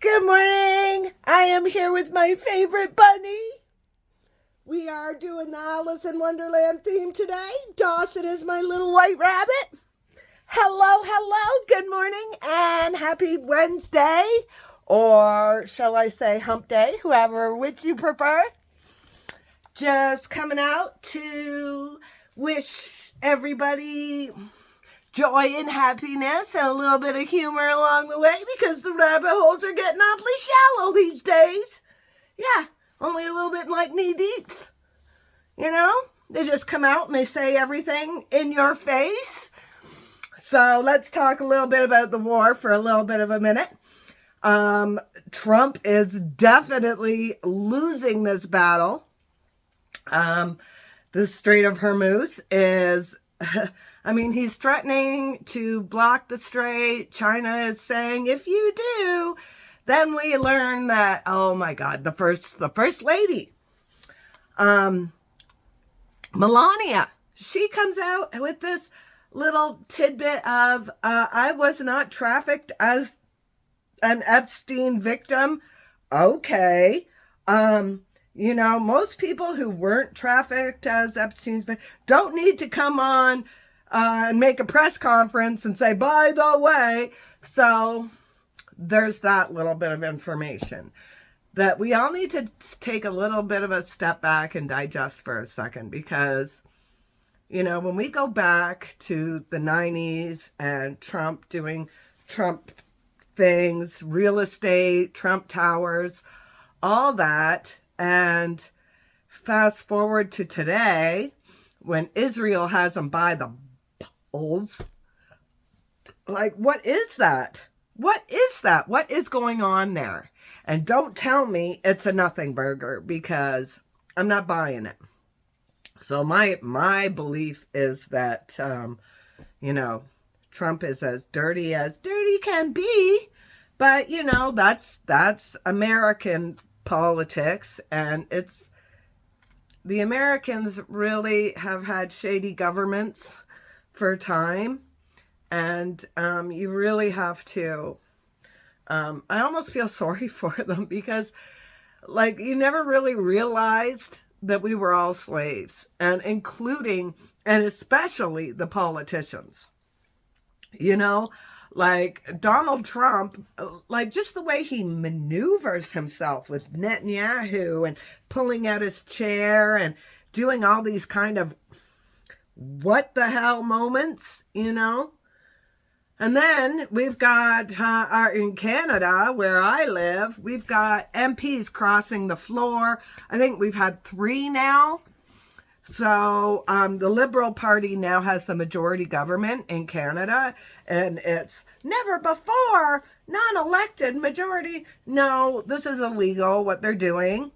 Good morning. I am here with my favorite bunny. We are doing the Alice in Wonderland theme today. Dawson is my little white rabbit. Hello, good morning, and happy Wednesday, or shall I say hump day, which you prefer. Just coming out to wish everybody joy and happiness and a little bit of humor along the way, because the rabbit holes are getting awfully shallow these days. Yeah, only a little bit like knee deeps. You know, they just come out and they say everything in your face. So let's talk a little bit about the war for a little bit of a minute. Trump is definitely losing this battle. The Strait of Hormuz is, he's threatening to block the strait. China is saying, if you do, then we learn that, oh my God, the first lady, Melania, she comes out with this little tidbit of, I was not trafficked as an Epstein victim. Okay. Most people who weren't trafficked as Epstein's victim don't need to come on and make a press conference and say, by the way. So there's that little bit of information that we all need to take a little bit of a step back and digest for a second, because, when we go back to the 90s and Trump doing Trump things, real estate, Trump towers, all that, and fast forward to today when Israel has them by the balls, like, what is that? What is that? What is going on there? And don't tell me it's a nothing burger, because I'm not buying it. So my belief is that, Trump is as dirty can be. But, that's American politics. And the Americans really have had shady governments for time. And you really have to, I almost feel sorry for them, because you never really realized that we were all slaves, and including and especially the politicians. Donald Trump, just the way he maneuvers himself with Netanyahu and pulling out his chair and doing all these kind of what the hell moments, And then we've got, in Canada, where I live, we've got MPs crossing the floor. I think we've had 3 now. So the Liberal Party now has the majority government in Canada, and it's never before non-elected majority. No, this is illegal, what they're doing.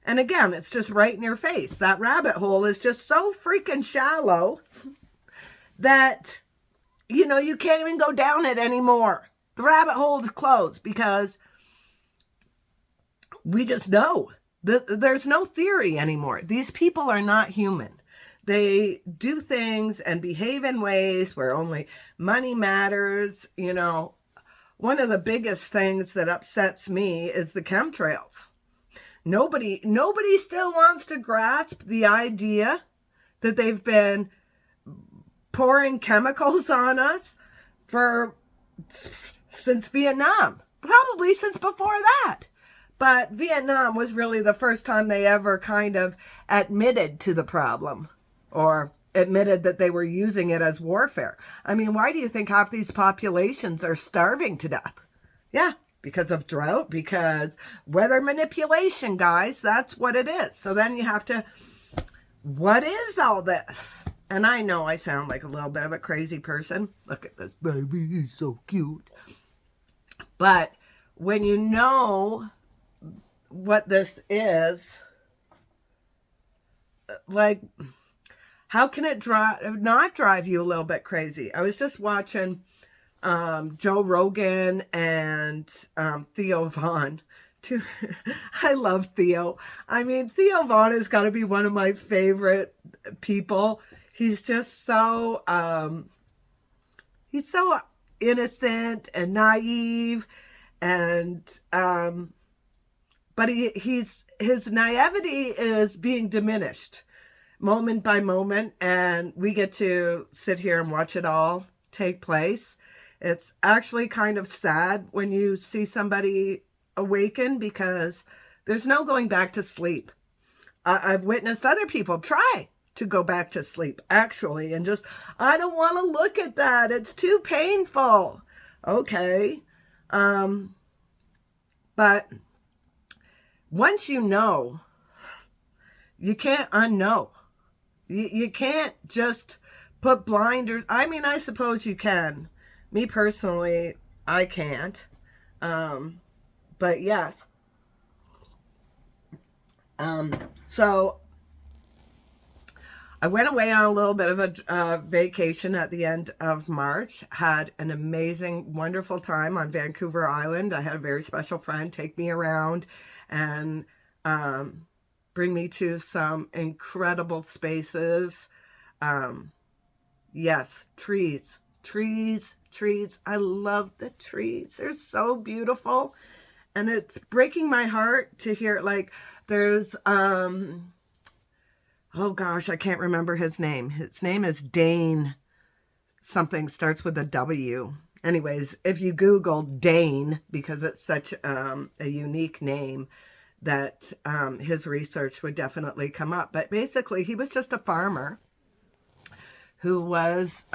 And again, it's just right in your face. That rabbit hole is just so freaking shallow that, you can't even go down it anymore. The rabbit hole is closed, because we just know. There's no theory anymore. These people are not human. They do things and behave in ways where only money matters. One of the biggest things that upsets me is the chemtrails. Nobody still wants to grasp the idea that they've been pouring chemicals on us since Vietnam, probably since before that. But Vietnam was really the first time they ever kind of admitted to the problem, or admitted that they were using it as warfare. Why do you think half these populations are starving to death? Yeah, because of drought, because weather manipulation, guys, that's what it is. So then you have to, what is all this? And I know I sound like a little bit of a crazy person. Look at this baby, he's so cute. But when you know what this is, how can it not drive you a little bit crazy? I was just watching Joe Rogan and Theo Vaughn. I love Theo. Theo Vaughn has got to be one of my favorite people. He's just so, he's so innocent and naive And, but his naivety is being diminished moment by moment, and we get to sit here and watch it all take place. It's actually kind of sad when you see somebody awaken, because there's no going back to sleep. I've witnessed other people try to go back to sleep, actually, and just, I don't want to look at that. It's too painful. Okay. But once you know, you can't unknow. You can't just put blinders. I mean, I suppose you can. Me personally, I can't. But yes. So I went away on a little bit of a vacation at the end of March. Had an amazing, wonderful time on Vancouver Island. I had a very special friend take me around and bring me to some incredible spaces. Yes, trees. I love the trees. They're so beautiful. And it's breaking my heart to hear, like, there's, oh gosh, I can't remember his name. His name is Dane. Something starts with a W. Anyways, if you Google Dane, because it's such a unique name, that his research would definitely come up. But basically, he was just a farmer who was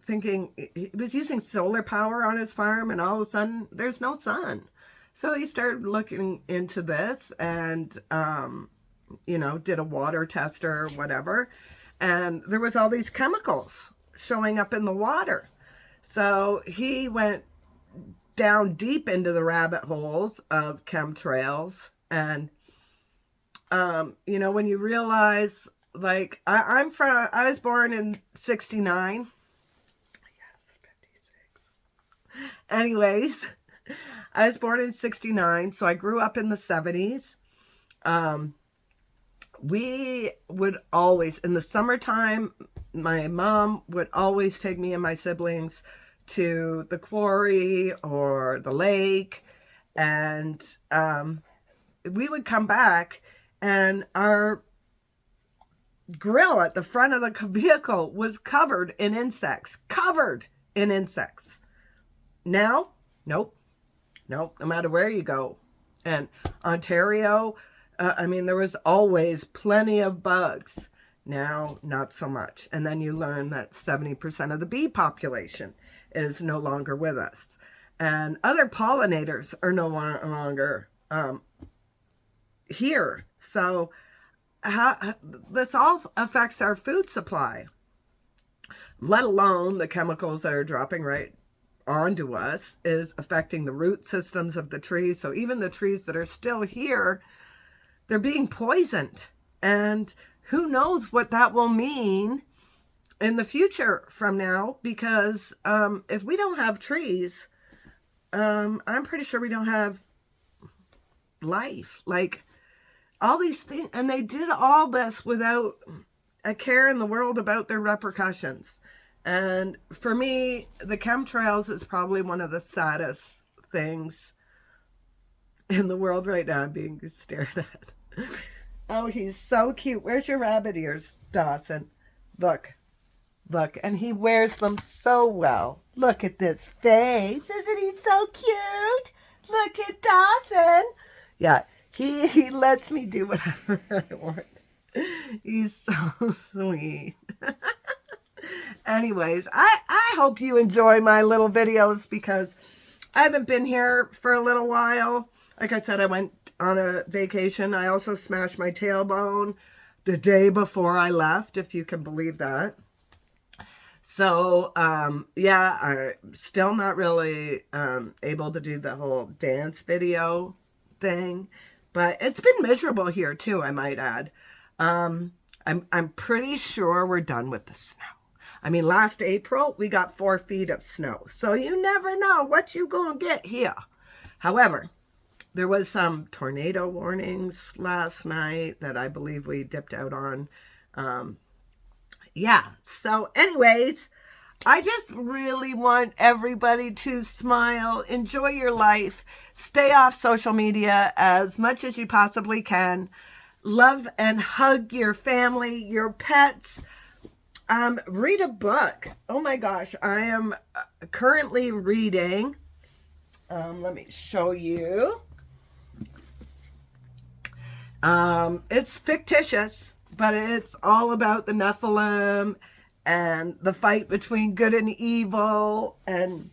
thinking, he was using solar power on his farm, and all of a sudden, there's no sun. So he started looking into this and, you know, did a water tester or whatever. And there was all these chemicals showing up in the water. So he went down deep into the rabbit holes of chemtrails. And, you know, when you realize, like, I was born in 69. Yes, 56. Anyways, I was born in 69, so I grew up in the 70s. We would always, in the summertime, my mom would always take me and my siblings to the quarry or the lake, and we would come back, and our grill at the front of the vehicle was covered in insects. Now, nope, no matter where you go. And Ontario, I mean, there was always plenty of bugs. Now, not so much. And then you learn that 70% of the bee population is no longer with us. And other pollinators are no longer here. So this all affects our food supply, let alone the chemicals that are dropping right onto us is affecting the root systems of the trees. So even the trees that are still here, they're being poisoned. And who knows what that will mean in the future from now, because if we don't have trees, I'm pretty sure we don't have life. Like, all these things, and they did all this without a care in the world about their repercussions. And for me, the chemtrails is probably one of the saddest things in the world right now. I'm being stared at. Oh, he's so cute. Where's your rabbit ears, Dawson? Look. And he wears them so well. Look at this face. Isn't he so cute? Look at Dawson. Yeah, he lets me do whatever I want. He's so sweet. Anyways, I hope you enjoy my little videos, because I haven't been here for a little while. Like I said, I went on a vacation. I also smashed my tailbone the day before I left, if you can believe that. So, yeah, I'm still not really able to do the whole dance video thing. But it's been miserable here, too, I might add. I'm pretty sure we're done with the snow. I mean, last April, we got 4 feet of snow. So you never know what you gonna get here. However, there was some tornado warnings last night that I believe we dipped out on. Yeah. So anyways, I just really want everybody to smile, enjoy your life, stay off social media as much as you possibly can. Love and hug your family, your pets. Read a book. Oh my gosh, I am currently reading. Let me show you. It's fictitious, but it's all about the Nephilim and the fight between good and evil and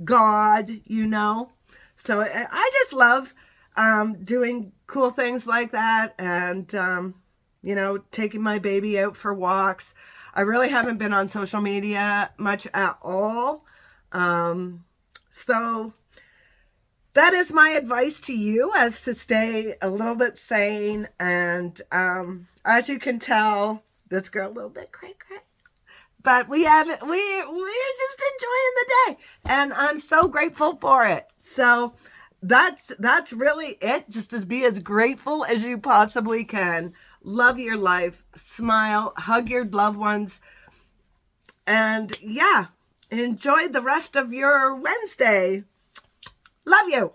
God, you know. So I just love doing cool things like that, and you know, taking my baby out for walks. I really haven't been on social media much at all. So that is my advice to you, as to stay a little bit sane. And as you can tell, this girl a little bit cray. But we're just enjoying the day, and I'm so grateful for it. So that's really it. Just to be as grateful as you possibly can. Love your life, smile, hug your loved ones, and yeah, enjoy the rest of your Wednesday. Love you.